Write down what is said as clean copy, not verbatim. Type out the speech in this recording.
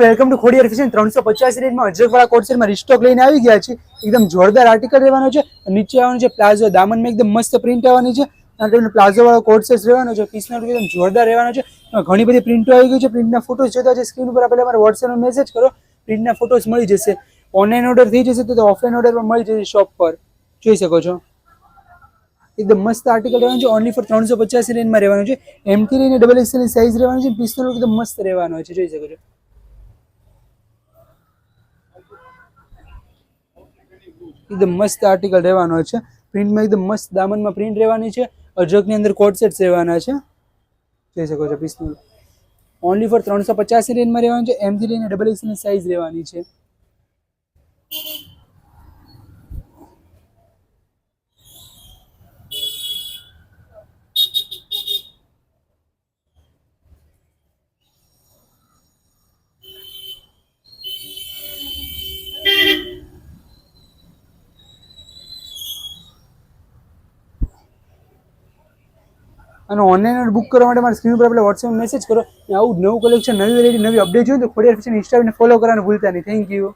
Welcome to Khodiyar fashion 350 રેન્જમાં અજરકવાળા કોટ સેટમાં રિસ્ટોક લઈને આવી ગયા છે. એકદમ જોરદાર આર્ટિકલ રહેવાનો છે. નીચે આવવાનું છે પ્લાઝો, દામનમાં એકદમ મસ્ત પ્રિન્ટ આવવાની છે અને તમને પ્લાઝો વાળો કોટ સેટ રહેવાનો છે. પીસનો એકદમ જોરદાર રહેવાનો છે. ઘણી બધી પ્રિન્ટો આવી ગઈ છે. પ્રિન્ટના ફોટોસ જોતા છે સ્ક્રીન ઉપર આપણે અમારા વોટ્સએપમાં મેસેજ કરો, પ્રિન્ટના ફોટોસ મળી જશે. ઓનલાઈન ઓર્ડર થઈ જશે તો ઓફલાઈન ઓર્ડર પણ મળી જશે શોપ પર, જોઈ શકો છો. એકદમ મસ્ત આર્ટિકલ રહેવાનું છે. ઓનલી ફોર 385 રેન્જમાં રહેવાનું છે. એમથી લઈને XXL ની સાઇઝ રહેવાની છે. પીસનો એકદમ મસ્ત રહેવાનો છે, જોઈ શકો છો. એકદમ મસ્ત આર્ટિકલ રહેવાનો છે. પ્રિન્ટમાં એકદમ મસ્ત દામનમાં પ્રિન્ટ રહેવાની છે. અજરકની અંદર કોટ સેટ્સ રહેવાના છે, જોઈ શકો છો. પીસનું ઓનલી ફોર 385 રેન્જમાં રહેવાનું છે. એમથી લઈને XXL ની સાઇઝ રહેવાની છે. અને ઓનલાઈન બુક કરવા માટે મારા સ્ક્રીન ઉપર આપણે વોટ્સએપ મેસેજ કરો. આવું નવું કલેક્શન, નવી વેરાયટી, નવી અપડેટ જોઈએ તો ખોડિયાર ફેશન ઇન્સ્ટાગ્રામને ફોલો કરવાનું ભૂલતા નહીં. Thank you.